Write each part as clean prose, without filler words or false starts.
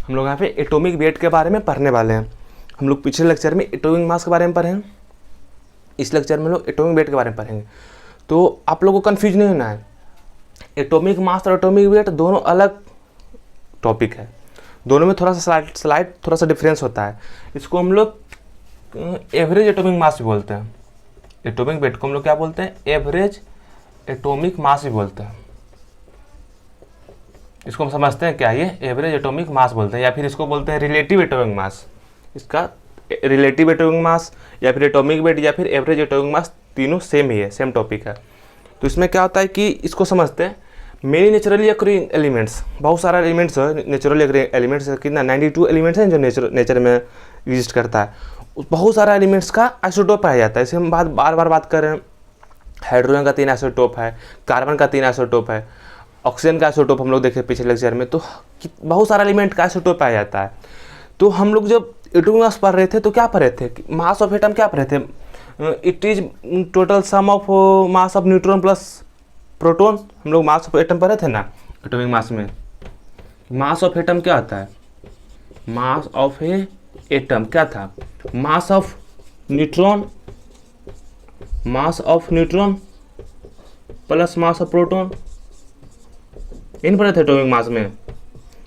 हम लोग यहाँ पे एटॉमिक वेट के बारे में पढ़ने वाले हैं। हम लोग पिछले लेक्चर में एटॉमिक मास के बारे में पढ़े हैं, इस लेक्चर में हम लोग एटॉमिक वेट के बारे में पढ़ेंगे। तो आप लोगों को कन्फ्यूज नहीं होना है, एटॉमिक मास और एटॉमिक वेट दोनों अलग टॉपिक है, दोनों में थोड़ा सा स्लाइड थोड़ा सा डिफरेंस होता है। इसको हम लोग एवरेज एटॉमिक मास भी बोलते हैं, एटॉमिक वेट को हम लोग क्या बोलते हैं, एवरेज एटॉमिक मास भी बोलते हैं। इसको हम समझते हैं क्या, ये एवरेज एटॉमिक मास बोलते हैं, या फिर इसको बोलते हैं रिलेटिव एटॉमिक मास। इसका रिलेटिव एटॉमिक मास या फिर एटॉमिक वेट या फिर एवरेज एटॉमिक मास तीनों सेम ही है, सेम टॉपिक है। तो इसमें क्या होता है कि इसको समझते हैं, मेनी नेचुरली अक्रिंग एलिमेंट्स, बहुत सारा एलिमेंट्स है, नेचुरली अक्रिंग एलिमेंट्स कितना 92 एलिमेंट्स हैं जो नेचर में एग्जिस्ट करता है। बहुत सारा एलिमेंट्स का आइसोटोप पाया जाता है। इसे हम बार बार बात कर रहे हैं, हाइड्रोजन का 3 आइसोटोप है, कार्बन का 3 आइसोटोप है, ऑक्सीजन का आइसोटोप हम लोग देखे पिछले लेक्चर में। तो बहुत सारा एलिमेंट का आइसोटोप पाया जाता है। तो हम लोग जब एटॉमिक मास पढ़ रहे थे तो क्या पढ़ रहे थे, मास ऑफ एटम क्या पढ़ रहे थे, it is total sum of mass of neutron plus proton. हम लोग मास ऑफ एटम पढ़े थे ना एटॉमिक मास में। मास ऑफ एटम क्या होता है, मास ऑफ ए एटम क्या था, mass of neutron plus mass of proton, इन पढ़े थे एटॉमिक मास में।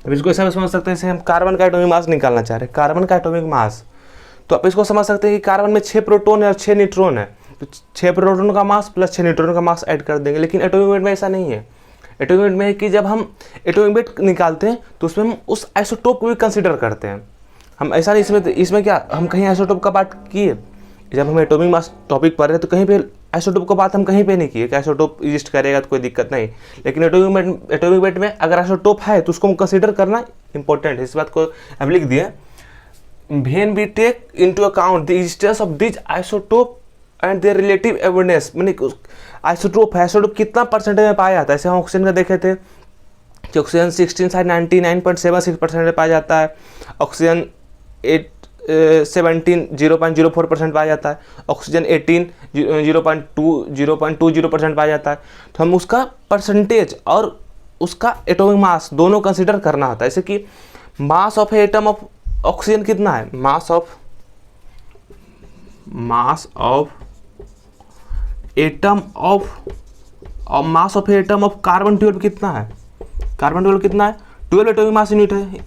अब इसको ऐसा भी समझ सकते हैं, जैसे हम कार्बन का एटॉमिक मास निकालना चाह रहे हैं, कार्बन का एटॉमिक मास, तो आप इसको समझ सकते हैं कि कार्बन में 6 प्रोटॉन है और 6 न्यूट्रॉन है, तो 6 प्रोटॉन का मास प्लस 6 न्यूट्रॉन का मास ऐड कर देंगे। लेकिन एटॉमिक वेट में ऐसा नहीं है। एटॉमिक वेट में है कि जब हम एटॉमिक वेट निकालते हैं तो उसमें हम उस आइसोटोप को भी कंसिडर करते हैं। हम ऐसा नहीं, इसमें क्या हम कहीं आइसोटोप का बात किए, जब हम एटॉमिक मास टॉपिक पढ़ रहे हैं तो कहीं पे आइसोटोप का बात हम कहीं पे नहीं किए कि आइसोटोप एग्जिस्ट करेगा तो कोई दिक्कत नहीं। लेकिन एटॉमिक वेट में अगर आइसोटोप है तो उसको हम कंसिडर करना इंपॉर्टेंट है। इस बात को हम लिख दिए, when we take into account the existence of this isotope and their relative evidence, माने आइसोटोप है, आइसोटोप कितना परसेंटेज में पाया जाता है। जैसे हम ऑक्सीजन का देखे थे कि ऑक्सीजन 16 साइड 99.76% में पाया जाता है, ऑक्सीजन 17 0.04% पाया जाता है, ऑक्सीजन 18 0.20% पाया जाता है। तो हम उसका परसेंटेज और उसका एटॉमिक मास दोनों कंसिडर करना होता है। जैसे कि mass of atom of oxygen कितना है, mass of atom of carbon 12 कितना है, कार्बन 12 कितना है, 12 एटॉमिक मास यूनिट है।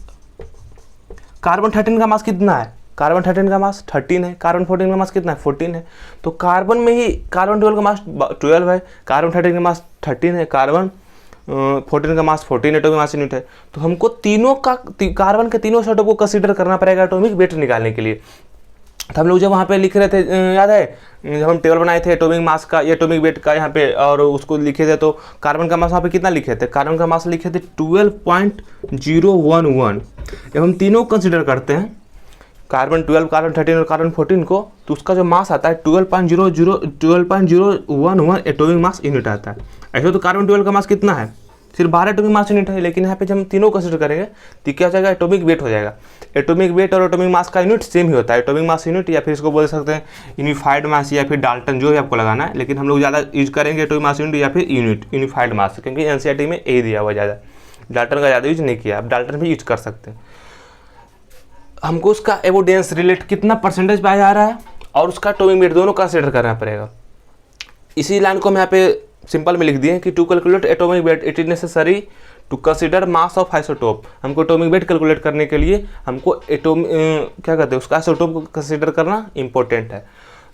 कार्बन 13 का मास कितना है, कार्बन 13 का मास 13 है, कार्बन 14 का मास कितना है 14 है। तो कार्बन में ही कार्बन 12 का मास 12 है, कार्बन 13 का मास 13 है, कार्बन 14 का मास 14 एटॉमिक मास यूनिट है। तो हमको तीनों का कार्बन के तीनों एटॉम को कंसीडर करना पड़ेगा एटॉमिक वेट निकालने के लिए। तो हम लोग जब वहाँ पे लिख रहे थे, याद है जब हम टेबल बनाए थे एटॉमिक मास का, एटॉमिक वेट का यहाँ पे, और उसको लिखे थे तो कार्बन का मास वहाँ पे कितना लिखे थे, कार्बन का मास लिखे थे 12.011। जब हम तीनों कंसिडर करते हैं कार्बन 12, कार्बन 13 और कार्बन 14 को, तो उसका जो मास आता है 12.011 एटॉमिक मास यूनिट आता है। ऐसे तो कार्बन 12 का मास कितना है, सिर्फ 12 एटॉमिक मास यूनिट है। लेकिन यहाँ पे जब हम तीनों कंसिडर करेंगे तो क्या हो जाएगा, एटॉमिक वेट हो जाएगा। एटॉमिक वेट और एटॉमिक मास का यूनिट सेम ही होता है, एटॉमिक मास यूनिट, या फिर इसको बोल सकते हैं यूनिफाइड मास या फिर डाल्टन, जो भी आपको लगाना है। लेकिन हम लोग ज़्यादा यूज करेंगे एटॉमिक मास यूनिट या फिर यूनिफाइड मास, क्योंकि एनसीईआरटी में यही दिया हुआ ज़्यादा, डाल्टन का ज़्यादा यूज नहीं किया। आप डाल्टन भी यूज कर सकते हैं। हमको उसका एविडेंस रिलेट कितना परसेंटेज पाया जा रहा है और उसका एटॉमिक वेट दोनों कंसिडर करना पड़ेगा। इसी लाइन को हम यहाँ पे सिंपल में लिख दिए कि to calculate atomic weight it is necessary to consider mass of isotope. हमको एटॉमिक वेट कैलकुलेट करने के लिए हमको क्या कहते हैं, उसका आइसोटोप को कंसीडर करना इंपॉर्टेंट है।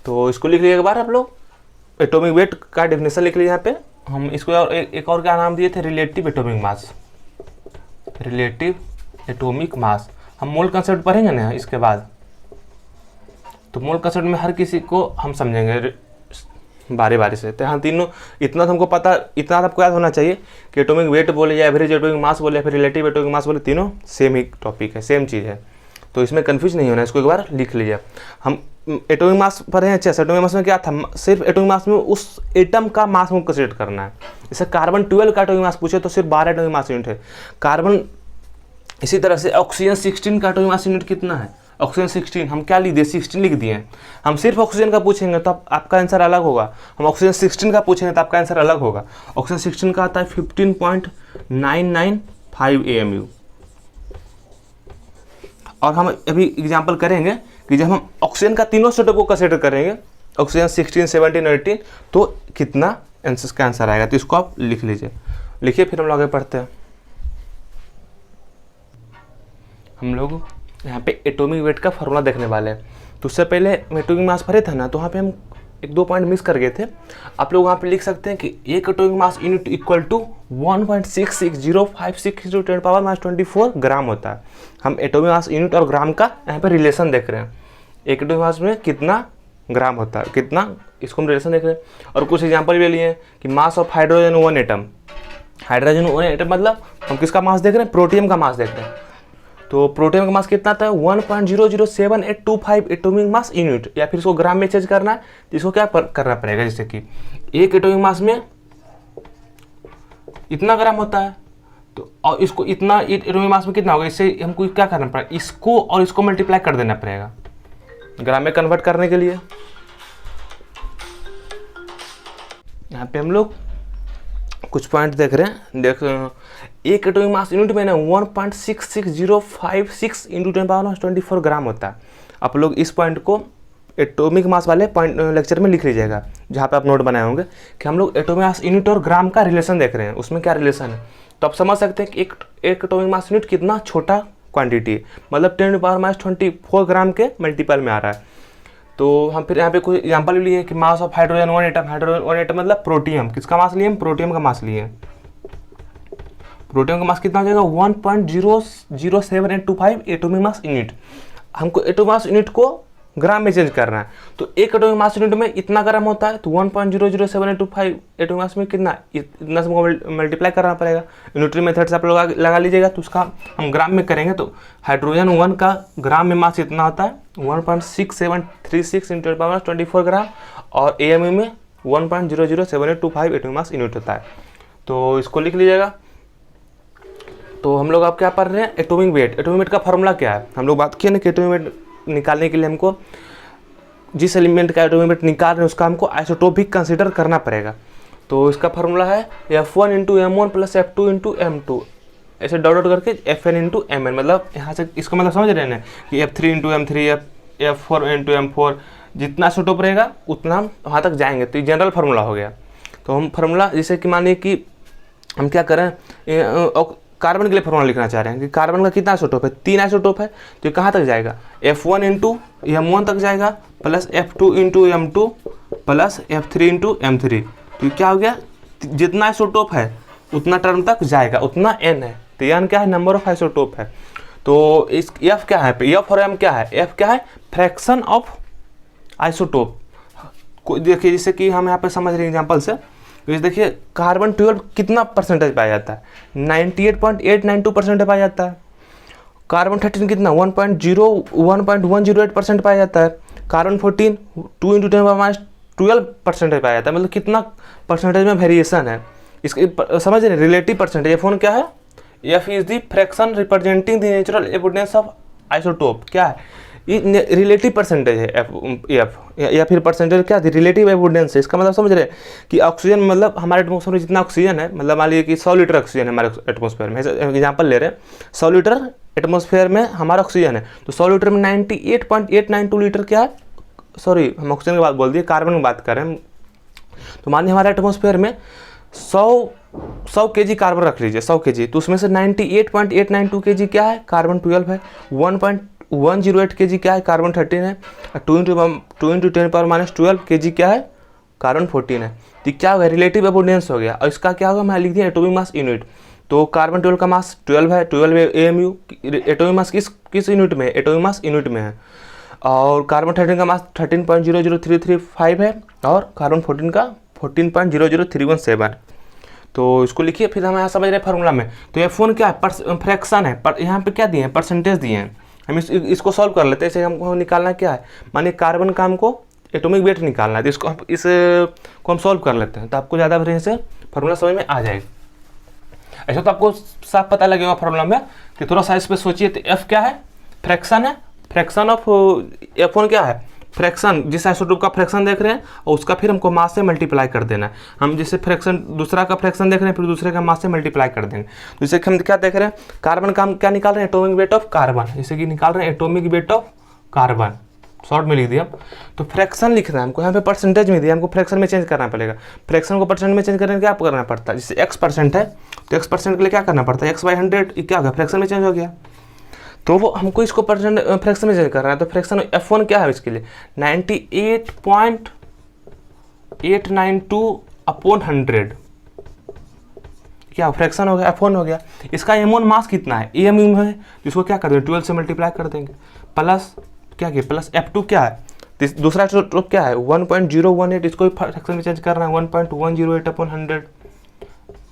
तो इसको लिख लीजिए एक बार आप लोग, एटॉमिक वेट का डेफिनेशन लिख लीजिए यहाँ पे। हम इसको और एक और क्या नाम दिए थे, relative atomic mass, relative atomic mass. हम मोल कंसेप्ट पढ़ेंगे ना इसके बाद, तो मोल कंसेप्ट में हर किसी को हम समझेंगे बारी बारी से। तो यहाँ तीनों इतना तो हमको पता, इतना आपको याद होना चाहिए कि एटॉमिक वेट बोले या एवरेज एटॉमिक मास बोले या फिर रिलेटिव एटॉमिक मास बोले, तीनों सेम ही टॉपिक है, सेम चीज़ है। तो इसमें कन्फ्यूज नहीं होना, इसको एक बार लिख लीजिए। हम एटॉमिक मास पढ़े हैं, अच्छा एटॉमिक मास में क्या था, सिर्फ एटॉमिक मास में उस एटम का मास को कंसीडर करना है। जैसे कार्बन 12 का एटॉमिक मास पूछे तो सिर्फ 12 एटॉमिक मास यूनिट है। कार्बन, इसी तरह से ऑक्सीजन 16 का एटॉमिक मास यूनिट कितना है, ऑक्सीजन 16, हम क्या लिख दिए 16 लिख दिए। हम सिर्फ ऑक्सीजन का पूछेंगे तो आपका आंसर अलग होगा, हम ऑक्सीजन 16 का पूछेंगे तो आपका आंसर अलग होगा। ऑक्सीजन 16 का आता है 15.995 AMU, और हम अभी एग्जांपल करेंगे कि जब हम ऑक्सीजन का तीनों स्टेटों को कंसिडर करेंगे, ऑक्सीजन 16, 17 और 18, तो कितना आंसर का आंसर आएगा। तो इसको आप लिख लीजिए, लिखिए, फिर हम लोग आगे पढ़ते हैं। हम लोग यहाँ पे एटॉमिक वेट का फॉर्मूला देखने वाले हैं। तो उससे पहले एटॉमिक मास भरे था ना, तो वहाँ पे हम 1-2 पॉइंट मिस कर गए थे। आप लोग वहाँ पे लिख सकते हैं कि एक atomic mass unit equal to 1.66056 × 10⁻24 gram होता है। हम एटॉमिक मास यूनिट और ग्राम का यहाँ पे रिलेशन देख रहे हैं। एक एटॉमिक मास में कितना ग्राम होता है, कितना, इसको हम रिलेशन देख रहे हैं। और कुछ एग्जाम्पल भी लिए कि mass of hydrogen 1 atom, hydrogen 1 atom मतलब हम किसका मास देख रहे हैं, प्रोटियम का मास देख रहे हैं। तो प्रोटियम का मास कितना था, 1.00785 एटॉमिक मास यूनिट, या फिर इसको ग्राम में चेंज करना है तो इसको क्या करना पड़ेगा, जैसे कि एक एटॉमिक मास में इतना ग्राम होता है, तो और इसको इतना एटॉमिक मास में कितना होगा, इससे हमको क्या करना पड़ेगा, इसको और इसको मल्टीप्लाई कर देना पड़ेगा ग्राम में कन्वर्ट करने के लिए। यहाँ पे हम लोग कुछ पॉइंट देख रहे हैं, देख एक एटॉमिक मास यूनिट में ना 1.66056 × 10⁻24 ग्राम होता है। आप लोग इस पॉइंट को एटॉमिक मास वाले पॉइंट लेक्चर में लिख लीजिएगा, जहाँ पे आप नोट बनाए होंगे कि हम लोग एटॉमिक मास यूनिट और ग्राम का रिलेशन देख रहे हैं, उसमें क्या रिलेशन है। तो आप समझ सकते हैं कि एक एटॉमिक मास यूनिट कितना छोटा क्वांटिटी है, मतलब 10⁻24 ग्राम के मल्टीपल में आ रहा है। तो हम फिर यहाँ पे कुछ एग्जांपल भी लिए कि mass of hydrogen 1 atom, hydrogen 1 atom मतलब प्रोटियम, किसका मास लिए हम, प्रोटियम का मास लिए। प्रोटियम का मास कितना हो जाएगा, 1.00785 एटॉमिक मास यूनिट। हमको एटॉमिक मास यूनिट को ग्राम में चेंज करना है, तो एक एटॉमिक मास यूनिट में इतना ग्राम होता है, तो 1.00785 एटॉमिक मास में कितना, इतना से मल्टीप्लाई करना पड़ेगा। यूनिटरी मेथड से आप लोग लगा लीजिएगा, तो उसका हम ग्राम में करेंगे। तो हाइड्रोजन 1 का ग्राम में मास इतना होता है 1.6736 × 10⁻24 ग्राम, और एएमयू में 1.00785 एटॉमिक मास यूनिट होता है। तो इसको लिख लीजिएगा। तो हम लोग अब क्या पढ़ रहे हैं, एटॉमिक वेट। एटॉमिक वेट का फॉर्मूला क्या है, हम लोग बात किए ना कि एटॉमिक वेट निकालने के लिए हमको जिस एलिमेंट का एटॉमिक वेट निकाल रहे हैं उसका हमको आइसोटोप भी कंसीडर करना पड़ेगा। तो इसका फॉर्मूला है F1 × M1 + F2 × M2, ऐसे डॉट डॉट करके Fn × Mn, मतलब यहाँ से इसको मतलब समझ रहे हैं कि F3 × M3, F4 × M4, जितना आइसोटोप रहेगा उतना हम वहाँ तक जाएंगे। तो ये जनरल फार्मूला हो गया। तो हम फार्मूला जैसे कि मानिए कि हम क्या करें, कार्बन के लिए फार्मूला लिखना चाह रहे हैं कि कार्बन का कितना आइसोटोप है, 3 आइसोटोप है, तो ये कहाँ तक जाएगा, F1 × M1 तक जाएगा, plus F2 × M2 plus F3 × M3। तो ये क्या हो गया, जितना आइसोटोप है उतना टर्म तक जाएगा, उतना n है। तो n क्या है, नंबर ऑफ आइसोटोप है। तो इस F क्या है, F और M क्या है, F क्या है, फ्रैक्शन ऑफ आइसोटोप। देखिए जैसे कि हम यहाँ पे समझ रहे हैं एग्जाम्पल से, तो देखिए कार्बन 12 कितना परसेंटेज पाया जाता है, 98.892% पाया जाता है। कार्बन 13 कितना 1.108% पाया जाता है। कार्बन 14 2 × 10⁻12% पाया जाता है। मतलब कितना परसेंटेज में वेरिएशन है, इसके समझ रहे, रिलेटिव परसेंटेज। F1 क्या है, F is the fraction representing the natural abundance of isotope. क्या है, ये रिलेटिव परसेंटेज है F या फिर परसेंटेज क्या है, रिलेटिव एबंडेंस है। इसका मतलब समझ रहे हैं कि ऑक्सीजन, मतलब हमारे एटमॉस्फेयर में जितना ऑक्सीजन है, मतलब मान लीजिए कि 100 लीटर ऑक्सीजन है हमारे एटमॉस्फेयर में, एग्जांपल ले रहे हैं 100 लीटर एटमॉस्फेयर में हमारा ऑक्सीजन है, तो 100 लीटर में 98.892 लीटर क्या है, सॉरी हम ऑक्सीजन की बात बोल दिए, कार्बन की बात कर रहे हैं। तो मानिए हमारे एटमॉस्फेयर में 100 kg कार्बन रख लीजिए, 100 kg, तो उसमें से 98.892 kg क्या है, कार्बन 12 है, 1.108 kg क्या है, कार्बन 13 है, और 2 × 10⁻−12 kg क्या है, कार्बन 14 है। तो क्या होगा, रिलेटिव एबंडेंस हो गया। और इसका क्या होगा, मैं लिख दिया एटॉमिक मास यूनिट। तो कार्बन 12 का मास 12 है, 12 AMU। एटॉमिक मास किस यूनिट में है, एटॉमिक मास यूनिट में है। और कार्बन 13 का मास 13.00335 है, और कार्बन 14 का 14.00317। तो इसको लिखिए, फिर हम यहाँ समझ रहे हैं फार्मूला में। तो F1 क्या है, फ्रैक्शन है, पर यहाँ पे क्या दिए हैं, परसेंटेज दिए हैं। हम इसको सॉल्व कर लेते हैं। इसे हमको निकालना क्या है, मानिए कार्बन का हमको एटॉमिक वेट निकालना है, तो इसको हम सॉल्व कर लेते हैं, तो आपको ज़्यादा बढ़िया से फार्मूला समझ में आ जाएगा। ऐसा तो आपको साफ पता लगेगा फार्मूला में, कि थोड़ा सा इस पर सोचिए। तो F क्या है, फ्रैक्शन है, फ्रैक्शन ऑफ F1 क्या है, फ्रैक्शन, जिस आइसोटोप का फ्रैक्शन देख रहे हैं और उसका फिर हमको मास से मल्टीप्लाई कर देना है। हम जैसे फ्रैक्शन दूसरा का फ्रैक्शन देख रहे हैं फिर दूसरे का मास से मल्टीप्लाई कर देंगे। तो जैसे कि हम क्या देख रहे हैं, कार्बन का हम क्या निकाल रहे हैं, एटॉमिक वेट ऑफ कार्बन, जैसे कि निकाल रहे हैं atomic weight of carbon, short में लिख दिया। तो फ्रैक्शन लिख रहे हैं हमको, यहाँ पे परसेंटेज में दिया, हमको फ्रैक्शन में चेंज करना पड़ेगा। फ्रैक्शन को परसेंट में चेंज करने के क्या करना पड़ता है, जैसे x% है तो x% के लिए क्या करना पड़ता है, x/100, ये क्या हो गया, फ्रैक्शन में चेंज हो गया। तो वो हमको इसको परसेंट फ्रैक्शन में चेंज करना है। तो फ्रैक्शन F1 क्या है इसके लिए, 98.892/100 क्या फ्रैक्शन हो गया, F1 हो गया। इसका M1 मास कितना है, AM है, इसको क्या कर देंगे 12 से मल्टीप्लाई कर देंगे, प्लस क्या किया, प्लस F2 क्या है, दूसरा आइसोटोप क्या है 1.018, इसको भी फ्रैक्शन में चेंज करना है 1.108/100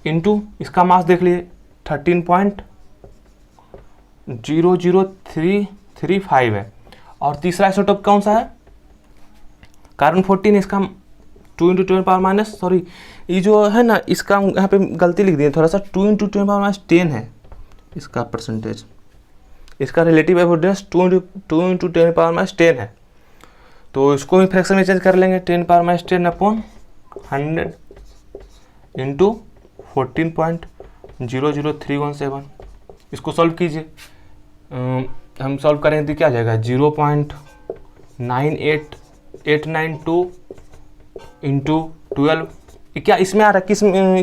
इंटू इसका मास देख लिए 13.00335 है। और तीसरा आइसोटोप कौन सा है, कार्बन 14, इसका 2 × 10⁻, सॉरी ये जो है ना इसका यहाँ पे गलती लिख दी थोड़ा सा, 2 × 10⁻10 है इसका परसेंटेज, इसका रिलेटिव एवोडेंस 2 × 10⁻10 है। तो इसको भी फ्रैक्शन में चेंज कर लेंगे 10⁻10/100 इंटू 14.00317। इसको सॉल्व कीजिए, हम सॉल्व करेंगे तो क्या आ जाएगा 0.98892 इंटू 12, क्या इसमें आ रहा है,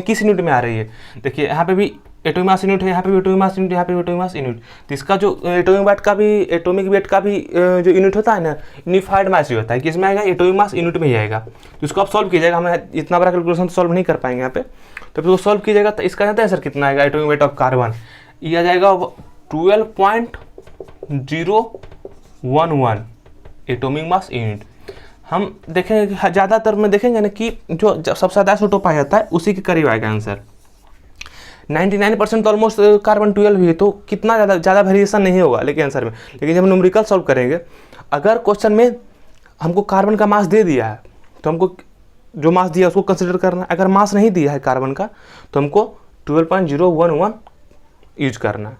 किस यूनिट में आ रही है, देखिए यहाँ पे भी एटॉमिक मास यूनिट है, यहाँ पे भी एटॉमिक मास यूनिट, यहाँ पे भी एटॉमिक मास यूनिट। तो इसका जो एटॉमिक वेट का भी जो यूनिट होता है ना, यूनिफाइड मास ही होता है, किसमें आएगा, एटॉमिक मास यूनिट में ही आएगा। तो इसको आप सॉल्व कीजिएगा, हमें इतना बड़ा कैलकुलेशन सॉल्व नहीं कर पाएंगे यहाँ पे, तो फिर वो सॉल्व कीजिएगा तो इसका जानते हैं सर कितना आएगा, एटॉमिक वेट ऑफ कार्बन ये आ जाएगा 12.011 एटॉमिक मास यूनिट। हम देखेंगे ज़्यादातर में देखेंगे ना कि जो सबसे ज़्यादा आइसोटोप पाया जाता है उसी के करीब आएगा आंसर। 99% तो ऑलमोस्ट कार्बन 12 ही है, तो कितना ज़्यादा वेरिएशन नहीं होगा लेकिन आंसर में। लेकिन जब न्यूमेरिकल सॉल्व करेंगे, अगर क्वेश्चन में हमको कार्बन का मास दे दिया है तो हमको जो मास दिया उसको कंसिडर करना है, अगर मास नहीं दिया है कार्बन का तो हमको 12.011 यूज करना है।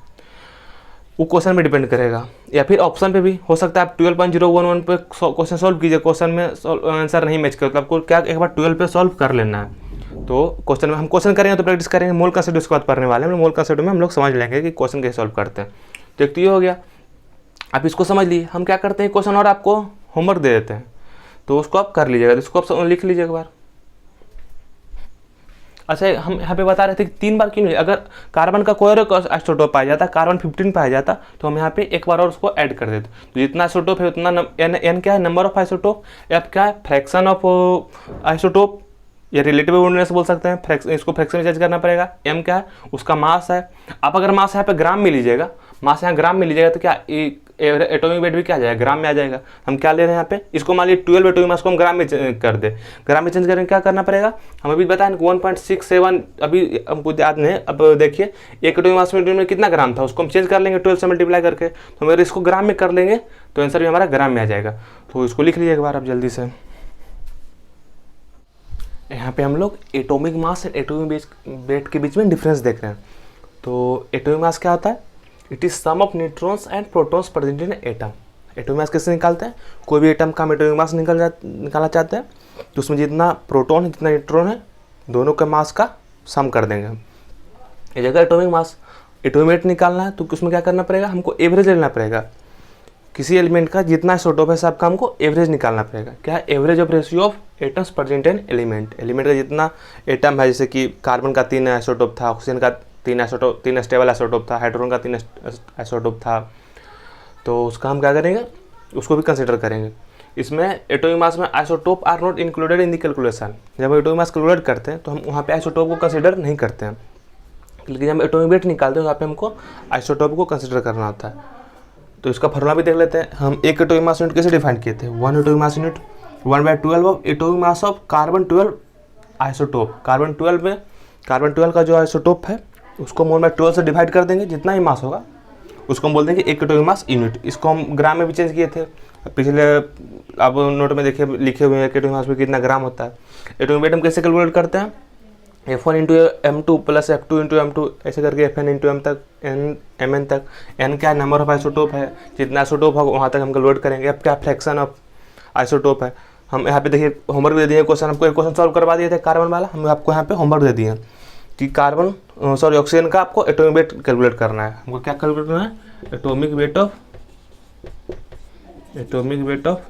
वो क्वेश्चन में डिपेंड करेगा, या फिर ऑप्शन पे भी हो सकता है। आप 12.011 पे क्वेश्चन सॉल्व कीजिए, क्वेश्चन में आंसर नहीं मैच कर तो आपको क्या एक बार 12 पे सॉल्व कर लेना है। तो क्वेश्चन में हम क्वेश्चन करेंगे तो प्रैक्टिस करेंगे, मोल कंसेप्ट उसके बाद पढ़ने वाले हैं, मोल कंसेप्ट में हम लोग समझ लेंगे कि क्वेश्चन कैसे सॉल्व करते हैं। तो एक तो ये हो गया, आप इसको समझ लिए। हम क्या करते हैं, क्वेश्चन और आपको होमवर्क दे देते हैं तो उसको आप कर लीजिएगा, तो इसको आप लिख लीजिए एक बार। अच्छा, हम यहाँ पे बता रहे थे कि 3 बार क्यों नहीं, अगर कार्बन का कोई और आइसोटोप पाया जाता, कार्बन 15 पाया जाता तो हम यहाँ पे एक बार और उसको ऐड कर देते। तो जितना आइसोटोप है उतना n क्या है, नंबर ऑफ आइसोटोप, f क्या है, फ्रैक्शन ऑफ आइसोटोप, या रिलेटिव एवोडेंस बोल सकते हैं, इसको फ्रैक्शन में चेंज करना पड़ेगा। m क्या है, उसका मास है। आप अगर मास यहाँ पे ग्राम में लीजिएगा, मास यहाँ ग्राम में लीजिएगा तो क्या एटॉमिक वेट भी क्या आ जाएगा, ग्राम में आ जाएगा। हम क्या ले रहे हैं यहाँ पे, इसको मान लीजिए 12 एटॉमिक मास को हम ग्राम में कर दे, ग्राम में चेंज करेंगे क्या करना पड़ेगा, हम अभी बताएं 1.67 अभी हमको याद नहीं। अब देखिए एक एटॉमिक मास में कितना ग्राम था, उसको हम चेंज कर लेंगे 12 से मल्टीप्लाई करके, तो अगर इसको ग्राम में कर लेंगे तो आंसर भी हमारा ग्राम में आ जाएगा। तो इसको लिख लीजिए एक बार आप जल्दी से। यहाँ पे हम लोग atomic mass and atomic weight के बीच में डिफरेंस देख रहे हैं। तो एटॉमिक मास क्या होता है, it is sum of neutrons and protons present in atom. Atomic mass कैसे निकालते हैं, कोई भी एटम का हम एटॉमिक मास निकालना चाहते हैं तो उसमें जितना प्रोटॉन है जितना न्यूट्रॉन है दोनों के मास का सम कर देंगे हम। ये जगह एटॉमिक मास एटॉमिक वेट निकालना है तो उसमें क्या करना पड़ेगा, हमको एवरेज लेना पड़ेगा। किसी एलिमेंट का जितना आइसोटोप है सबका हमको एवरेज निकालना पड़ेगा। क्या, average of ratio of atoms present in element. Element का जितना एटम है, जैसे कि कार्बन का 3 आइसोटोप था, ऑक्सीजन का 3 स्टेबल आइसोटोप था, हाइड्रोजन का 3 आइसोटोप था, तो उसका हम क्या करेंगे, उसको भी कंसिडर करेंगे। इसमें एटॉमिक मास में isotope are not included in the calculation. जब हम एटॉमिक मास कैलकुलेट करते हैं तो हम वहाँ पे आइसोटोप को कंसिडर नहीं करते हैं, लेकिन जब हम एटॉमिक वेट निकालते हैं वहाँ पे हमको आइसोटोप को कंसिडर करना होता है। तो इसका फॉर्मूला भी देख लेते हैं। हम एक एटॉमिक मास यूनिट कैसे डिफाइन किए थे, 1 atomic mass unit 1/12 of atomic mass of carbon 12 isotope. Carbon 12 का जो आइसोटोप है उसको मोल में 12 से डिवाइड कर देंगे, जितना ही मास होगा उसको हम बोल देंगे एक एटॉमिक मास यूनिट। इसको हम ग्राम में भी चेंज किए थे पिछले, आप नोट में देखिए लिखे हुए हैं कि एटॉमिक मास में कितना ग्राम होता है। एटॉमिक वेट हम कैसे कैलकुलेट करते हैं, F1 into M2 plus F2 into M2 ऐसे करके Fn इंटू M तक Mn तक। n क्या नंबर ऑफ आइसोटोप है, जितना आइसोटोप होगा वहाँ तक हम कैलकुलेट करेंगे। F क्या फ्रैक्शन ऑफ आइसोटोप है। हम यहाँ पे देखिए होमवर्क दे दिए क्वेश्चन, हमको एक क्वेश्चन सॉल्व करवा दिए थे कार्बन वाला, हम आपको यहाँ पे होमवर्क दे दिए कि ऑक्सीजन का आपको एटॉमिक वेट कैलकुलेट करना है। हमको क्या कैलकुलेट करना है? एटॉमिक वेट ऑफ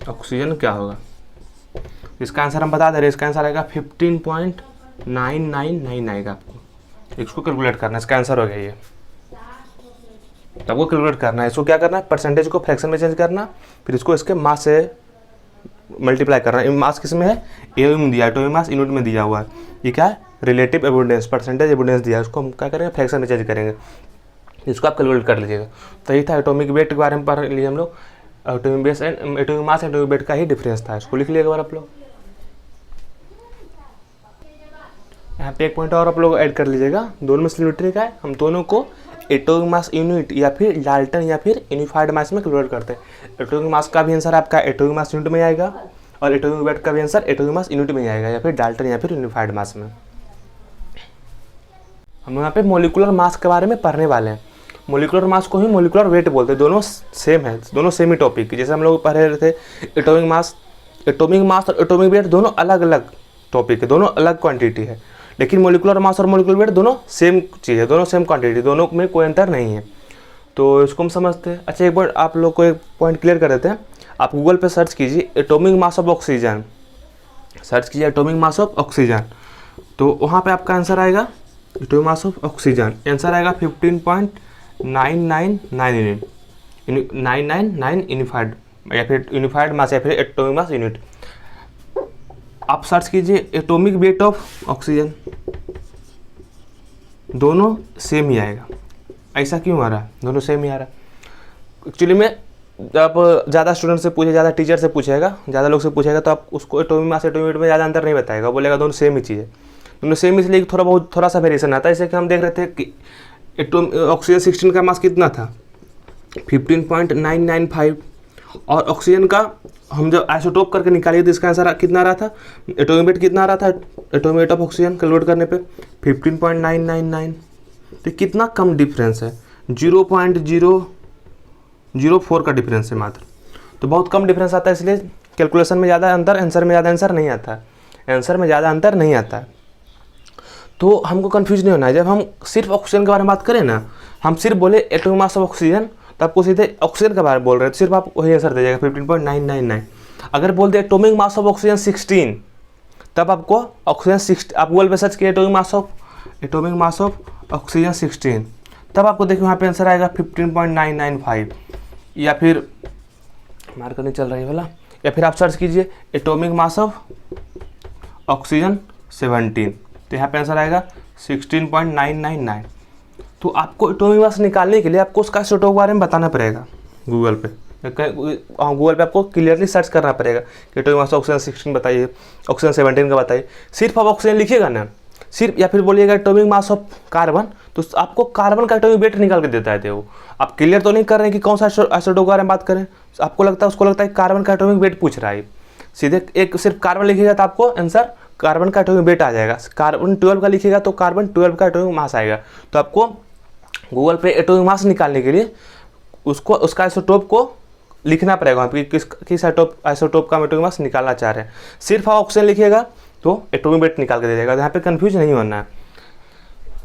ऑक्सीजन क्या होगा। इसका आंसर हम बता दे रहे हैं, इसका आंसर आएगा 15.9999 आएगा। आपको इसको कैलकुलेट करना है, इसका आंसर हो गया ये। आपको कैलकुलेट करना है, इसको क्या करना है, परसेंटेज को फ्रैक्शन में चेंज करना, फिर इसको इसके मास से मल्टीप्लाई करना है। मास किस में है? एयू में दिया है, एटॉमिक मास यूनिट में दिया हुआ है। ये क्या है? रिलेटिव एबंडेंस, परसेंटेज एबंडेंस दिया है, उसको हम क्या करेंगे, फ्रैक्शन में चेंज करेंगे। इसको आप कैलकुलेट कर लीजिएगा। तो यही था एटॉमिक वेट के बारे में पढ़ लिए हम लोग। Atomic base and atomic mass and atomic weight का ही डिफरेंस था, इसको लिख लीजिएगा आप लोग। यहाँ पे एक पॉइंट और आप लोग ऐड कर लीजिएगा, दोनों में सिमिट्री का है। हम दोनों को एटॉमिक मास यूनिट या फिर डाल्टन या फिर यूनिफाइड मास में कैलकुलेट करते हैं। एटॉमिक मास का भी आंसर आपका एटॉमिक मास यूनिट में आएगा और एटॉमिक वेट का भी आंसर एटॉमिक मास यूनिट में आएगा या फिर डाल्टन या फिर यूनिफाइड मास में। हम यहाँ पे मोलिकुलर मास के बारे में पढ़ने वाले हैं। मोलिकुलर मास को ही मोलिकुलर वेट बोलते हैं, दोनों सेम है, दोनों सेम ही टॉपिक। जैसे हम लोग पढ़ रहे थे एटॉमिक मास और एटॉमिक वेट दोनों अलग अलग टॉपिक है, दोनों अलग क्वांटिटी है। लेकिन मोलिकुलर मास और मोलिकुलर वेट दोनों सेम चीज़ है, दोनों सेम क्वांटिटी, दोनों में कोई अंतर नहीं है। तो इसको हम समझते हैं। अच्छा, एक बार आप लोग को एक पॉइंट क्लियर कर देते हैं। आप गूगल पे सर्च कीजिए atomic mass of oxygen, search कीजिए एटॉमिक मास ऑफ ऑक्सीजन, तो वहाँ पे आपका आंसर आएगा atomic mass of oxygen, answer आएगा 15.999 यूनिफाइड या फिर यूनिफाइड मास या फिर एटॉमिक मास यूनिट। आप सर्च कीजिए एटॉमिक वेट ऑफ ऑक्सीजन, दोनों सेम ही आएगा। ऐसा क्यों आ रहा है? दोनों सेम ही आ रहा है। एक्चुअली में आप ज़्यादा स्टूडेंट से पूछे, ज़्यादा टीचर से पूछेगा, ज़्यादा लोग से पूछेगा तो आप उसको एटॉमिक मास एटॉमिक वेट में ज़्यादा अंतर नहीं बताएगा, बोलेगा दोनों सेम ही चीज़ है। दोनों सेम इसलिए थोड़ा सा वेरिएशन आता है। जैसे कि हम देख रहे थे कि ऑक्सीजन 16 का मास कितना था, 15.995, और ऑक्सीजन का हम जब आइसोटोप करके निकालिए तो इसका आंसर कितना आ रहा था, एटॉमिक वेट कितना आ रहा था, atomic weight of oxygen calculate करने पे 15.999। तो कितना कम डिफरेंस है, 0.004 का डिफरेंस है मात्र। तो बहुत कम डिफरेंस आता है, इसलिए कैलकुलेशन में ज़्यादा अंतर, आंसर में ज़्यादा आंसर नहीं आता है, आंसर में ज़्यादा अंतर नहीं आता है। तो हमको कंफ्यूज नहीं होना है। जब हम सिर्फ ऑक्सीजन के बारे में बात करें ना, हम सिर्फ बोले एटॉमिक मास ऑफ ऑक्सीजन, तो आपको सीधे ऑक्सीजन के बारे में बोल रहे हैं, तो सिर्फ आप वही आंसर दे जाएगा 15.999। अगर बोल दे एटॉमिक मास ऑफ ऑक्सीजन 16, तब आपको ऑक्सीजन 6, आप गूगल पे सर्च किए एटॉमिक मास ऑफ ऑक्सीजन 16, तब आपको देखिए वहाँ पे आंसर आएगा 15.995, या फिर मार्कर नहीं चल रही वाला, या फिर आप सर्च कीजिए एटॉमिक मास ऑफ ऑक्सीजन 17, तो यहाँ पे आंसर आएगा 16.999। तो आपको एटॉमिक मास निकालने के लिए आपको उसका आइसोटोप के बारे में बताना पड़ेगा गूगल पे। गूगल पे आपको क्लियरली सर्च करना पड़ेगा कि एटॉमिक मास ऑक्सीजन 16 बताइए, ऑक्सीजन 17 का बताइए। सिर्फ आप ऑक्सीजन लिखिएगा ना सिर्फ, या फिर बोलिएगा एटॉमिक मास ऑफ कार्बन, तो आपको कार्बन का एटॉमिक वेट निकाल के देता है। वो आप क्लियर तो नहीं कर रहे हैं कि कौन सा आइसोटोप के बारे में बात करें, आपको लगता है उसको लगता है कार्बन का एटॉमिक वेट पूछ रहा है। सीधे एक सिर्फ कार्बन लिखिएगा तो आपको आंसर कार्बन का एटॉमिक वेट आ जाएगा। कार्बन 12 का लिखिएगा तो कार्बन 12 का एटॉमिक मास आएगा। तो आपको गूगल पे एटॉमिक मास निकालने के लिए उसका आइसोटोप को लिखना पड़ेगा, आप किस आइसोटोप का एटॉमिक मास निकालना चाह रहे हैं। सिर्फ आप ऑक्सीजन लिखिएगा तो एटॉमिक वेट निकाल के दे देगा। यहाँ पे कंफ्यूज नहीं होना है।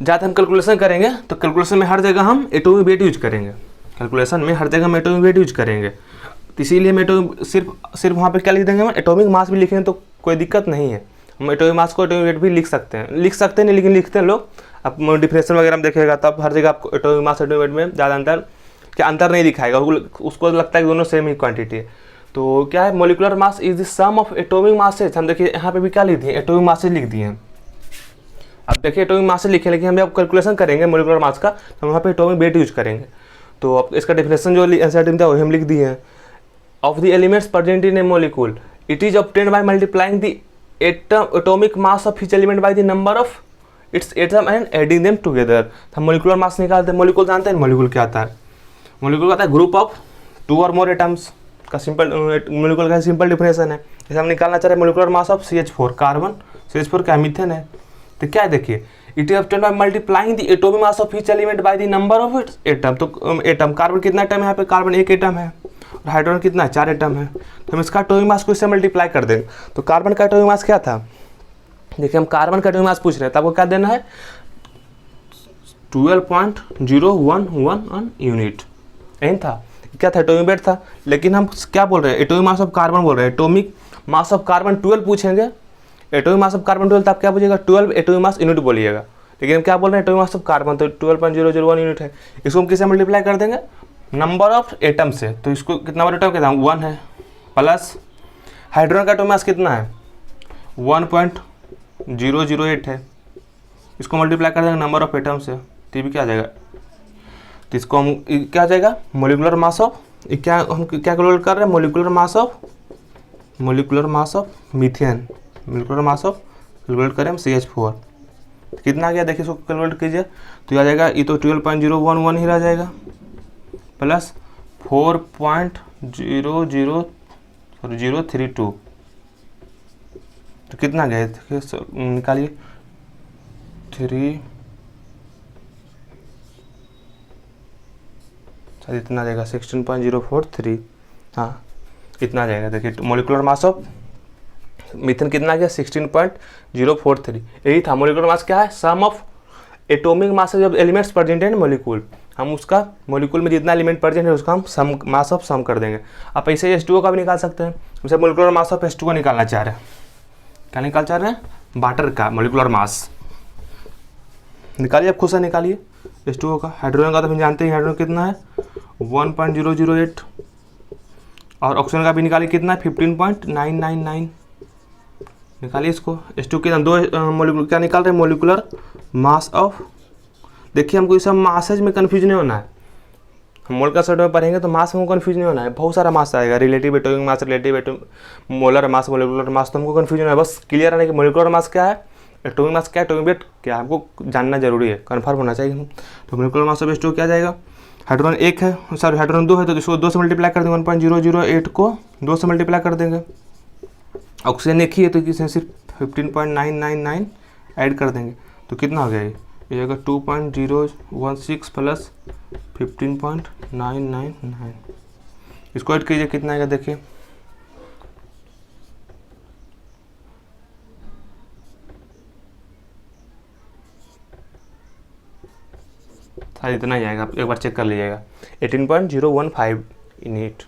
जब हम कैलकुलेशन करेंगे तो कैलकुलेशन में हर जगह हम एटॉमिक वेट यूज करेंगे, कैलकुलेशन में हर जगह हम एटॉमिक वेट यूज करेंगे। तो इसीलिए हम सिर्फ वहाँ पे क्या लिख देंगे, हम एटॉमिक मास भी लिखेंगे तो कोई दिक्कत नहीं है। हम एटॉमिक मास को एटॉमिक वेट भी लिख सकते हैं नहीं, लेकिन लिखते हैं लोग। आप डिफरेंशियल वगैरह में देखिएगा तब हर जगह आपको एटॉमिक मास एटॉमिक वेट में ज़्यादा अंतर नहीं दिखाएगा, उसको लगता है कि दोनों सेम ही क्वांटिटी है। तो क्या है, molecular mass is the sum of atomic masses. हम देखिए यहाँ पे भी क्या लिख दिए, एटॉमिक मासेज लिख दिए हैं। अब देखिए एटॉमिक मासेज लिखे, लेकिन हम जब कैलकुलेशन करेंगे मोलिकुलर मास का तो हम वहाँ पे एटॉमिक वेट यूज करेंगे। तो अब इसका डेफिनेशन जो एनसीईआरटी में था वही हम लिख दिए हैं। Of the elements present in A molecule it is obtained by multiplying the atomic mass of each element by the number of its atom and adding them together. हम मोलिकुलर मास निकालते हैं। मोलिक्यूल जानते हैं molecule क्या आता है? Molecule आता है ग्रुप ऑफ 2 और मोर एटम्स का सिंपल मोलिक्यूल का सिंपल डिफिनेशन है। जैसे हम निकालना चाह रहे हैं molecular mass of CH4 carbon, CH4 क्या मीथेन है। तो क्या है देखिए, it is obtained by multiplying the atomic mass of each element by the number of its atom. तो एटम कार्बन कितना एटम है यहाँ पे, कार्बन 1 एटम है, और हाइड्रोजन कितना है, 4 एटम है। तो हम इसका एटॉमिक मास को इससे मल्टीप्लाई कर देंगे। तो कार्बन का एटॉमिक मास क्या था, देखिए हम कार्बन का एटॉमिक मास पूछ रहे हैं, तो आपको क्या देना है 12.011 यूनिट, यही था। क्या था, एटॉमिक वेट था। लेकिन हम क्या बोल रहे हैं, एटॉमिक मास ऑफ कार्बन बोल रहे हैं। एटॉमिक मास ऑफ कार्बन 12 पूछेंगे, एटॉमिक मास ऑफ कार्बन 12, तो आप क्या पूछेगा 12 एटॉमिक मास यूनिट बोलिएगा। लेकिन हम क्या बोल रहे हैं, एटॉमिक मास ऑफ कार्बन, तो 12.001 यूनिट है। इसको हम किससे मल्टीप्लाई कर देंगे, नंबर ऑफ एटम से। तो इसको कितना बार एटम कहता हूँ 1 है, प्लस हाइड्रोजन का एटॉमिक मास कितना है 1.008 है। इसको मल्टीप्लाई कर देंगे नंबर ऑफ एटम से, तो भी क्या आ जाएगा, तो इसको हम क्या आ जाएगा मोलिकुलर मास ऑफ, क्या हम क्या कैलकुलेट कर रहे हैं, molecular mass of methane, molecular mass of calculate करें हम CH4 कितना आ गया, देखिए इसको कैलकुलेट कीजिए तो आ जाएगा, ये तो 12.011 ही रह जाएगा, प्लस 4.00032, तो कितना गया देखिए निकालिए, 3 शायद इतना जाएगा 16.043, हाँ इतना जाएगा। देखिए मोलिकुलर मास ऑफ मीथेन कितना गया 16.043, यही था। मोलिकुलर मास क्या है, सम ऑफ एटॉमिक मास जब एलिमेंट्स प्रेजेंट है मॉलिक्यूल, हम उसका मॉलिक्यूल में जितना एलिमेंट प्रेजेंट है उसका हम सम मास ऑफ सम कर देंगे। आप ऐसे H2O का भी निकाल सकते हैं। जैसे मोलिकुलर मास ऑफ H2O निकालना चाह रहे हैं, क्या निकाल चाह रहे हैं, वाटर का मोलिकुलर मास निकालिए, आप खुद से निकालिए H2O का। हाइड्रोजन का तो हम जानते हैं, हाइड्रोजन कितना है 1.008, और ऑक्सीजन का भी निकालिए कितना है 15.999, निकालिए इसको। H2 के दो मोलिकुलर क्या निकाल रहे हैं, मोलिकुलर मास ऑफ, देखिए हमको इस सब मासेज में कन्फ्यूज नहीं होना है। हम मोल का सर्ट में पढ़ेंगे तो मास में कन्फ्यूज नहीं होना है, बहुत सारा मास आएगा, relative atomic mass, relative atomic molar mass, molecular mass, तो हमको कन्फ्यूजन है। बस क्लियर है कि मोलिकुलर मास क्या है, एटॉमिक मास क्या है, एटॉमिक वेट क्या है, हमको जानना जरूरी है, कन्फर्म होना चाहिए। तो मोलिकुलर मास ऑफ H2 क्या जाएगा, हाइड्रोजन 1 है, सॉरी हाइड्रोजन 2 है, तो इसको 2 से मल्टीप्लाई कर देंगे, 1.008 को 2 से मल्टीप्लाई कर देंगे। ऑक्सीजन 1 ही है तो इसमें सिर्फ 15.999 ऐड कर देंगे, तो कितना हो गया ये जाएगा 2.016 प्लस 15.999, इसको ऐड कीजिए कितना आएगा, देखिए शायद इतना ही आएगा, आप एक बार चेक कर लीजिएगा 18.015 यूनिट,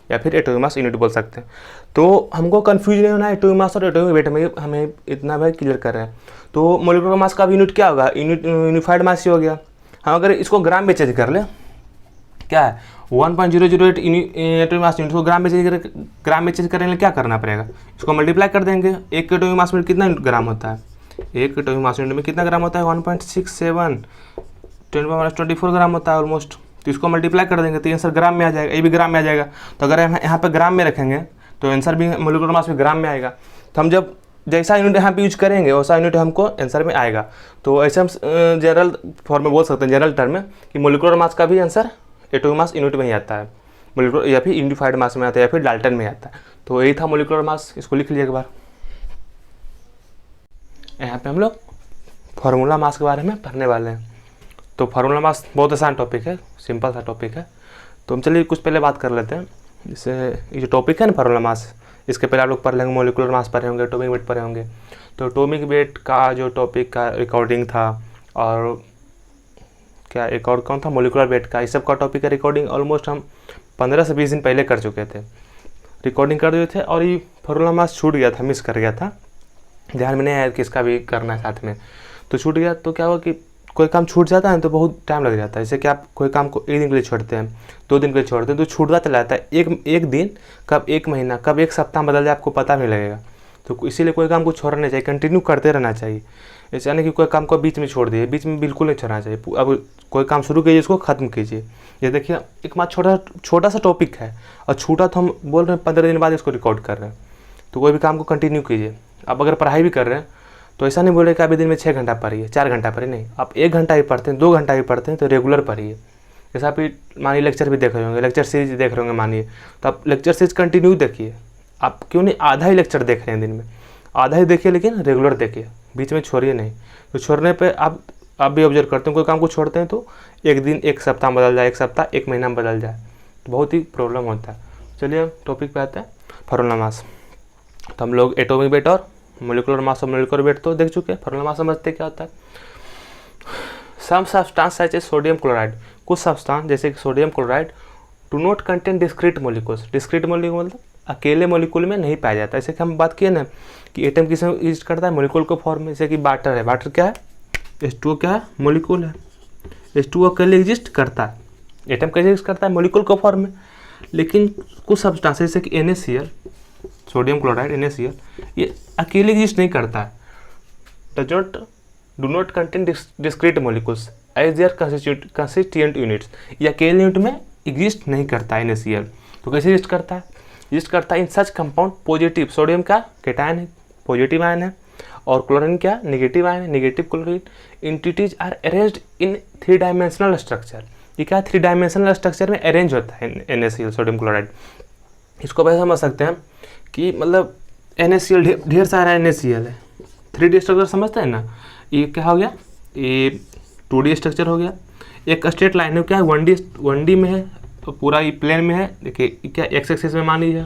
या फिर एटॉमिक मास यूनिट बोल सकते हैं। तो हमको कंफ्यूज नहीं होना है एटॉमिक मास और एटॉमिक वेट में, हमें इतना भाई क्लियर कर रहे हैं। तो मोलिकुलर मास का यूनिट क्या होगा, यूनिफाइड मास ही हो गया। हम अगर इसको ग्राम में चेंज कर ले, क्या है 1.008 एटॉमिक मास यूनिट को ग्राम में चेंज करने के लिए क्या करना पड़ेगा, इसको मल्टीप्लाई कर देंगे। एक एटॉमिक मास यूनिट कितना ग्राम होता है, एक एटॉमिक मास यूनिट में कितना ग्राम होता है 1.67 10⁻24 ग्राम होता है ऑलमोस्ट। तो इसको मल्टीप्लाई कर देंगे तो आंसर ग्राम में आ जाएगा, ये भी ग्राम में आ जाएगा। तो अगर हम यहाँ पे ग्राम में रखेंगे तो आंसर भी मोलिकुलर मास भी ग्राम में आएगा। तो हम जब जैसा यूनिट यहाँ पे यूज करेंगे वैसा यूनिट हमको आंसर में आएगा। तो ऐसे हम जनरल फॉर्म में बोल सकते हैं, जनरल टर्म में, कि मोलिकुलर मास का भी आंसर एटॉमिक मास यूनिट में ही आता है, मोलिकुलर या फिर यूनिफाइड मास में आता है, या फिर डाल्टन में आता है। तो यही था मोलिकुलर मास, इसको लिख लीजिए एक बार। यहाँ पे हम लोग फार्मूला मास के बारे में पढ़ने वाले हैं। तो फार्मूला मास बहुत आसान टॉपिक है, सिंपल सा टॉपिक है। तो हम चलिए कुछ पहले बात कर लेते हैं। जैसे ये जो टॉपिक है ना फार्मूला मास, इसके पहले आप लोग पढ़ लेंगे, मोलिकुलर मास पढ़े होंगे, एटॉमिक वेट पढ़े होंगे। तो एटॉमिक वेट का जो टॉपिक का रिकॉर्डिंग था, और क्या एक और कौन था, मोलिकुलर वेट का, इस सब का टॉपिक का रिकॉर्डिंग ऑलमोस्ट हम 15 से 20 दिन पहले कर चुके थे, रिकॉर्डिंग कर दिए थे। और ये फार्मूला मास छूट गया था, मिस कर गया था, ध्यान में नहीं आया कि इसका भी करना है साथ में, तो छूट गया। तो क्या हुआ कि कोई काम छूट जाता है तो बहुत टाइम लग जाता है। जैसे कि आप कोई काम को 1 दिन के लिए छोड़ते हैं, 2 दिन के लिए छोड़ते हैं, तो छूटता चला जाता है। एक दिन कब 1 महीना, कब 1 सप्ताह बदल जाए आपको पता नहीं लगेगा। तो इसीलिए कोई काम को छोड़ना नहीं चाहिए, कंटिन्यू करते रहना चाहिए। ऐसा नहीं कि कोई काम को बीच में छोड़ दिए, बीच में बिल्कुल नहीं छोड़ना चाहिए। अब कोई काम शुरू कीजिए, उसको ख़त्म कीजिए। ये देखिए एक बात, छोटा सा टॉपिक है और छूटा तो हम बोल रहे हैं 15 दिन बाद इसको रिकॉर्ड कर रहे हैं। तो कोई भी काम को कंटिन्यू कीजिए। आप अगर पढ़ाई भी कर रहे हैं तो ऐसा नहीं बोल रहे कि अभी दिन में 6 घंटा पढ़िए, 4 घंटा पढ़िए, नहीं। आप 1 घंटा ही पढ़ते हैं, 2 घंटा ही पढ़ते हैं, तो रेगुलर पढ़िए। जैसे आप मानिए लेक्चर भी देख रहे होंगे, लेक्चर सीरीज देख रहे होंगे मानिए, तो आप लेक्चर सीरीज कंटिन्यू देखिए। आप क्यों नहीं आधा ही लेक्चर देख रहे हैं दिन में, आधा ही देखिए, लेकिन रेगुलर देखिए, बीच में छोड़िए नहीं। तो छोड़ने पर आप भी ऑब्जर्व करते हैं, कोई काम को छोड़ते हैं तो 1 दिन 1 सप्ताह बदल जाए, 1 सप्ताह 1 महीना में बदल जाए, तो बहुत ही प्रॉब्लम होता है। चलिए हम टॉपिक पे आते हैं, फार्मूला मास। तो हम लोग एटॉमिक वेट और मोलिकुलर मास और मोलिकुलर वेट तो देख चुके हैं। फार्मूला मास समझते क्या होता है। Some substance such as sodium chloride, कुछ सब्सटेंस जैसे कि sodium chloride do not contain discrete molecules. Discrete molecule मतलब अकेले मोलिकुल में नहीं पाया जाता। जैसे कि हम बात किए ना कि एटम किस यूज करता है मोलिकुल को फॉर्म में, जैसे कि वाटर है, वाटर क्या है, H2O क्या है, मोलिकुल है। H2O अकेले एग्जिस्ट करता है, एटम कैसे एग्जिस्ट करता है, मोलिकुल को फॉर्म में। लेकिन कुछ सब्सटेंस जैसे कि NaCl, सोडियम क्लोराइड NaCl, ये अकेले एग्जिस्ट नहीं करता है, do not contain discrete molecules as their constituent units. ये अकेले यूनिट में एग्जिस्ट नहीं करता है NaCl। तो कैसे एग्जिस्ट करता है, एग्जिस्ट करता है in such compound positive, sodium का कैटायन है, पॉजिटिव आयन है, और क्लोरीन क्या नेगेटिव आयन है, negative chlorine. Entities are arranged in 3 dimensional structure. ये क्या 3 डायमेंशनल स्ट्रक्चर में अरेंज होता है NaCl, सोडियम क्लोराइड। इसको वैसे समझ सकते हैं कि मतलब NaCl ढेर सारा NaCl है, 3D स्ट्रक्चर समझते हैं ना। ये क्या हो गया, ये 2D स्ट्रक्चर हो गया। एक स्ट्रेट लाइन है, क्या 1D में है, तो पूरा ये प्लेन में है। देखिए क्या एक्स एक्सिस में मान लीजिए,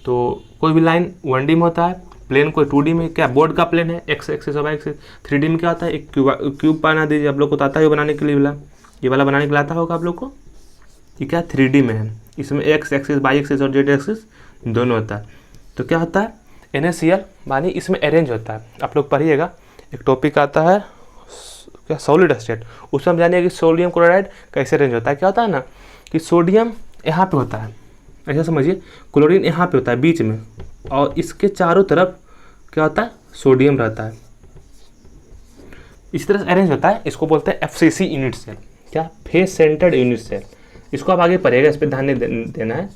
तो कोई भी लाइन 1D में होता है, प्लेन कोई 2D में, क्या बोर्ड का प्लेन है, एक्स एक्सिस और वाई एक्सिस। 3D में क्या होता है, एक क्यूब बना दीजिए, आप लोग को तो आता है बनाने के लिए वाला, ये वाला बनाने के लिए आता होगा आप लोग को। ये क्या 3D में है, इसमें एक्स एक्सिस वाई एक्सिस और जेड एक्सिस दोनों होता है। तो क्या होता है NaCl मानी इसमें अरेंज होता है। आप लोग पढ़िएगा, एक टॉपिक आता है क्या सॉलिड स्टेट, उसमें हम जानिए कि सोडियम क्लोराइड कैसे अरेंज होता है। क्या होता है ना कि सोडियम यहाँ पे होता है, ऐसा समझिए, क्लोरीन यहाँ पे होता है बीच में, और इसके चारों तरफ क्या होता है, सोडियम रहता है। इस तरह से अरेंज होता है। इसको बोलते हैं FCC यूनिट सेल, क्या फेस सेंटर्ड यूनिट सेल। इसको आप आगे पढ़िएगा, इस पर ध्यान देना है।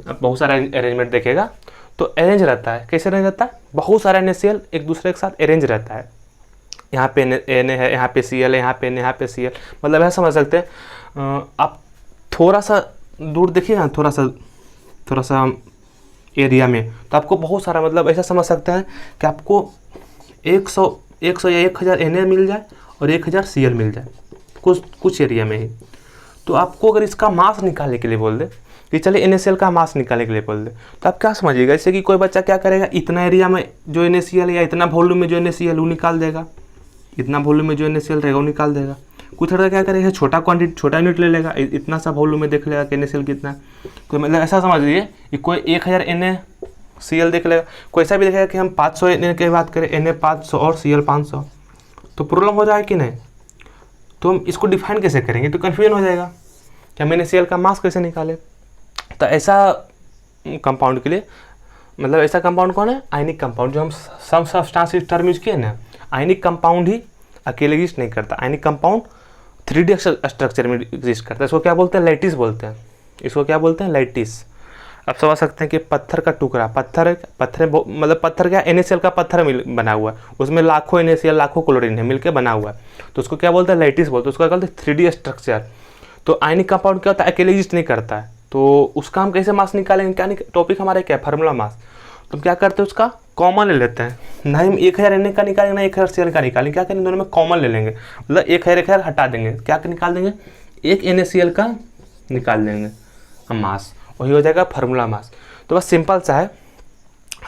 अब बहुत सारा अरेंजमेंट देखेगा तो अरेंज रहता है। कैसे अरेंज रहता है, बहुत सारा NaCl एक दूसरे के साथ अरेंज रहता है। यहाँ पे Na है, यहाँ पे Cl है, यहाँ पे Na, यहाँ पे Cl, मतलब ऐसा समझ सकते हैं। आप थोड़ा सा दूर देखिएगा, थोड़ा सा एरिया में, तो आपको बहुत सारा, मतलब ऐसा समझ सकते हैं कि आपको 100 या 1000 Na मिल जाए और 1000 Cl मिल जाए कुछ एरिया में ही। तो आपको अगर इसका मास निकालने के लिए बोल दे कि चलिए NaCl का मास निकालने के लिए बोल दे, तो आप क्या समझिएगा, जैसे कि कोई बच्चा क्या करेगा, इतना एरिया में जो NaCl है या इतना वॉल्यूम में जो NaCl वो निकाल देगा, इतना वॉल्यूम में जो NaCl रहेगा वो निकाल देगा। कुछ लड़का क्या करेगा, छोटा क्वांटिटी, छोटा यूनिट ले लेगा, इतना सा वॉल्यूम में देख लेगा कि NaCl कितना है। कोई मतलब ऐसा समझ लीजिए कि कोई 1000 NaCl देख लेगा, कोई ऐसा भी देखेगा कि हम 500 Na की बात करें, Na 500 और Cl 500, तो प्रॉब्लम हो जाए कि नहीं। तो हम इसको डिफाइन कैसे करेंगे, तो कन्फ्यूजन हो जाएगा कि हम NaCl का मास कैसे निकालें। तो ऐसा कंपाउंड के लिए, मतलब ऐसा कंपाउंड कौन है, आयनिक कंपाउंड, जो हम सम सब्सटेंस टर्म यूज किए ना, आयनिक कंपाउंड ही अकेले एग्जिस्ट नहीं करता। आयनिक कंपाउंड 3D स्ट्रक्चर में एग्जिस्ट करता है। इसको क्या बोलते हैं, लैटिस बोलते हैं। इसको क्या बोलते हैं, लैटिस। आप समझ सकते हैं कि पत्थर का टुकड़ा, पत्थर मतलब पत्थर क्या, NaCl का पत्थर बना हुआ है, उसमें लाखों NaCl लाखों क्लोरीन है मिलकर बना हुआ है, तो उसको क्या बोलते हैं, लैटिस बोलते हैं। उसको क्या बोलते हैं, 3D स्ट्रक्चर। तो आयनिक कंपाउंड क्या होता है, अकेले एग्जिस्ट नहीं करता है। तो उसका हम कैसे मास निकालेंगे, क्या टॉपिक हमारा क्या है, फार्मूला मास। तो क्या करते हैं, उसका कॉमन ले लेते हैं। ना हम 1000 Na का निकालेंगे, ना 1000 Cl का निकालेंगे, क्या करेंगे, दोनों में कॉमन ले लेंगे, मतलब 1000 हटा देंगे, क्या निकाल देंगे, एक NaCl का निकाल देंगे हम मास, वही हो जाएगा फार्मूला मास। तो बस सिंपल सा है,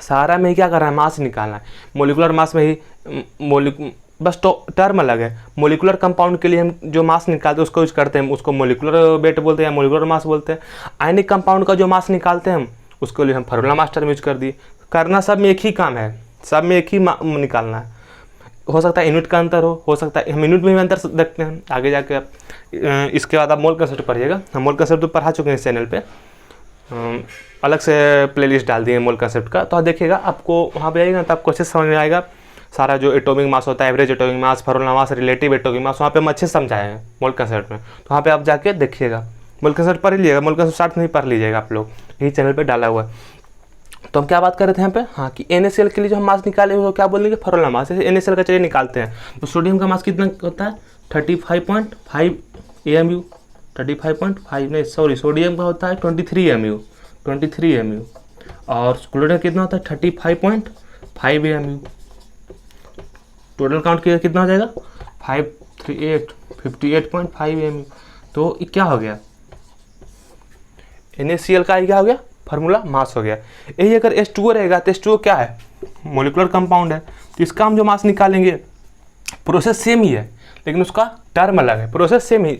सारा में ही क्या करना है, मास निकालना है। मोलिकुलर मास में ही बस तो टर्म अलग है। मोलिकुलर कंपाउंड के लिए हम जो मास निकालते हैं उसको यूज करते हैं, उसको मोलिकुलर वेट बोलते हैं या मोलिकुलर मास बोलते हैं। आयनिक कंपाउंड का जो मास निकालते हैं हम, उसके लिए हम फार्मूला मास टर्म यूज कर दिए। करना सब में एक ही काम है, सब में एक ही निकालना है। हो सकता है यूनिट का अंतर हो सकता है, हम यूनिट में भी अंतर देखते हैं आगे जाके। आप इसके बाद आप मोल कंसेप्ट पढ़िएगा, हम मोल कंसेप्ट तो पढ़ा चुके हैं इस चैनल पे, अलग से प्लेलिस्ट डाल दिए मोल कंसेप्ट का, तो आप देखिएगा, आपको वहाँ पे आएगा तो आपको अच्छे से समझ में आएगा। सारा जो एटॉमिक मास होता है, average atomic mass, formula mass, relative atomic mass, वहाँ पे हम अच्छे से समझाए हैं मोल कंसेप्ट में। तो वहाँ पे आप जाके देखिएगा, मोल कंसेप्ट पढ़ लीजिएगा, मोल कंसेप्ट स्टार्ट में ही पढ़ लीजिएगा आप लोग, यही चैनल पे डाला हुआ है। तो हम क्या बात कर रहे थे यहाँ पे, हाँ कि NaCl के लिए जो हम मास निकाले वो क्या बोलेंगे, फार्मूला मास। जैसे NaCl का चलिए निकालते हैं, तो सोडियम का मास कितना होता है, 35.5 AMU, 35.5 नहीं सॉरी, सोडियम का होता है 23 AMU, और क्लोरीन कितना होता है 35.5 AMU। टोटल काउंट कितना हो जाएगा, 58.5 AMU। तो क्या हो गया, NaCl का क्या हो गया, फार्मूला मास हो गया। यही अगर H2O रहेगा तो H2O क्या है, मोलिकुलर कंपाउंड है। तो इसका हम जो मास निकालेंगे, प्रोसेस सेम ही है लेकिन उसका टर्म अलग है। प्रोसेस सेम ही,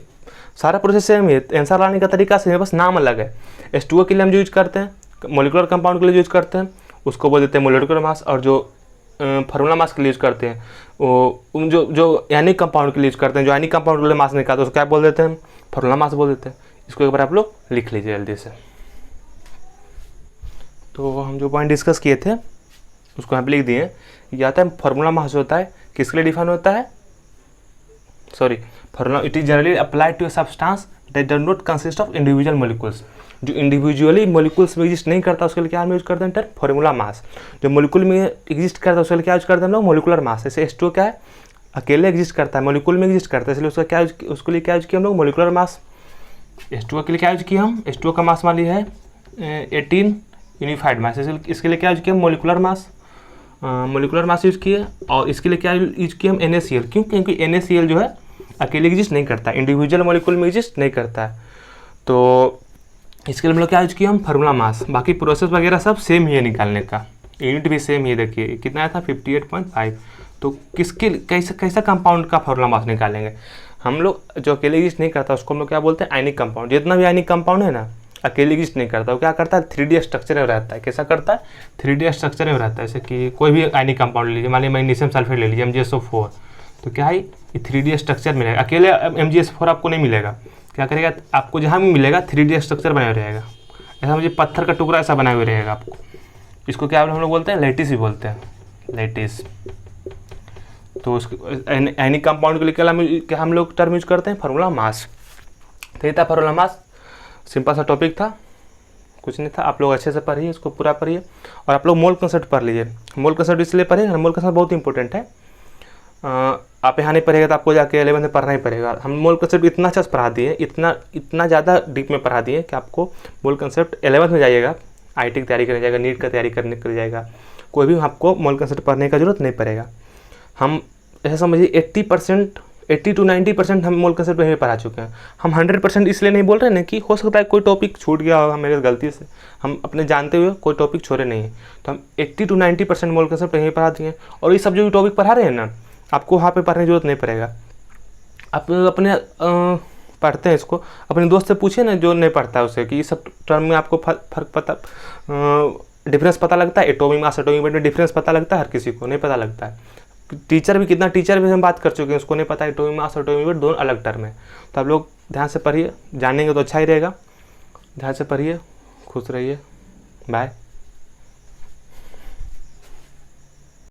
सारा प्रोसेस सेम ही है, आंसर लाने का तरीका सेम है, बस नाम अलग है। H2O के लिए हम जो यूज करते हैं, मोलिकुलर कंपाउंड के लिए यूज करते हैं, उसको बोल देते हैं मोलिकुलर मास। और जो फार्मूला मास के लिए यूज करते हैं, वो जो एनिक कंपाउंड के लिए यूज करते हैं, जो एनिक कंपाउंड के लिए मास निकालते हैं उसको क्या बोल देते हैं, फार्मूला मास बोल देते हैं। इसको एक बार आप लोग लिख लीजिए जल्दी से। तो हम जो पॉइंट डिस्कस किए थे उसको यहाँ पे लिख दिए। ये आता है फार्मूला मास होता है किसके लिए डिफाइन होता है, sorry, formula it is generally applied to a substance that does not consist of individual molecules. जो इंडिविजुअली मॉलिक्यूल्स में एग्जिस्ट नहीं करता उसके लिए क्या हम यूज करते हैं, फार्मूला मास। जो मॉलिक्यूल में एग्जिस्ट करता है उसके लिए क्या यूज करते हैं हम लोग, मोलिकुलर मास। जैसे H2O क्या है, अकेले एग्जिस्ट करता है, मॉलिक्यूल में एग्जिस्ट करता है, इसलिए उसका क्या उसके लिए क्या यूज किया हम लोग, मोलिकुलर मास। H2O के लिए क्या यूज किया हम, H2O का मास मान लिया है 18 यूनिफाइड मास, इसके लिए क्या यूज किया, molecular mass, molecular mass use किए। और इसके लिए क्या यूज किया हम, NaCl। क्यों, क्योंकि NaCl जो है अकेले एग्जिस्ट नहीं करता, इंडिविजुअल मॉलिक्यूल में एग्जिस्ट नहीं करता है। तो इसके लिए हम लोग क्या यूज किया हम, फार्मूला मास। बाकी प्रोसेस वगैरह सब सेम ही है निकालने का, यूनिट भी सेम ही है। देखिए कितना आया था 58.5। तो किसके कैसा कंपाउंड का फार्मूला मास निकालेंगे हम लोग, जो अकेले एग्जिस्ट नहीं करता उसको हम लोग क्या बोलते हैं, आयनिक कंपाउंड। जितना भी आयनिक कंपाउंड है ना, अकेले एग्जिस्ट नहीं करता, वो क्या करता है, 3D स्ट्रक्चर में रहता है। कैसा करता है, 3D स्ट्रक्चर में रहता है। जैसे कि कोई भी आयनिक कंपाउंड ले लीजिए, मान लीजिए मैग्नीशियम सल्फेट ले लीजिए MgSO4, तो क्या है, ये 3D स्ट्रक्चर मिलेगा। अकेले MgSO4 आपको नहीं मिलेगा, क्या करेगा, आपको जहाँ भी मिलेगा 3D स्ट्रक्चर बना रहेगा। ऐसा मुझे पत्थर का टुकड़ा ऐसा बना हुआ रहेगा आपको। इसको क्या हम लोग बोलते हैं, लैटिस भी बोलते हैं, लैटिस। तो एनिक कंपाउंड के लिए क्या हम लोग टर्म यूज करते हैं, फार्मूला मास। तो ये था फार्मूला मास, सिंपल सा टॉपिक था, कुछ नहीं था। आप लोग अच्छे से पढ़िए, इसको पूरा पढ़िए। और आप लोग मोल कंसेप्ट पढ़ लीजिए। मोल कंसेप्ट इसलिए पढ़िए, मोल कंसेप्ट बहुत इंपॉर्टेंट है। आप यहाँ नहीं पढ़ेगा तो आपको जाके 11th में पढ़ना ही पड़ेगा। हम मोल कंसेप्ट इतना अच्छा पढ़ा दिए, इतना ज़्यादा डीप में पढ़ा दिए कि आपको मोल कंसेप्ट 11th में जाइएगा, IIT की तैयारी करने जाएगा, नीट का तैयारी करने के लिए जाएगा, कोई भी आपको मोल कंसेप्ट पढ़ने का जरूरत नहीं पड़ेगा। हम ऐसा समझिए 80 to 90% हम मोल कंसेप्ट में पढ़ा चुके हैं। हम 100% इसलिए नहीं बोल रहे हैं ना कि हो सकता है कोई टॉपिक छूट गया होगा मेरे गलती से, हम अपने जानते हुए कोई टॉपिक छोड़े नहीं है। तो हम 80 to 90% मोल कंसेप्ट यहीं पढ़ा दिए। और ये सब जो टॉपिक पढ़ा रहे हैं ना, आपको वहाँ पे पढ़ने की जरूरत नहीं पड़ेगा। आप अपने पढ़ते हैं इसको, अपने दोस्त से पूछिए ना जो नहीं पढ़ता है उसे, कि इस सब टर्म में आपको फर्क पता, डिफरेंस पता लगता है। एटॉमिक मास एटॉमिक वेट में डिफरेंस पता लगता है, हर किसी को नहीं पता लगता है। टीचर भी हम बात कर चुके हैं, उसको नहीं पता है एटॉमिक मास और एटॉमिक वेट दोनों अलग टर्म है। तो आप लोग ध्यान से पढ़िए, जानेंगे तो अच्छा ही रहेगा। ध्यान से पढ़िए, खुश रहिए, बाय।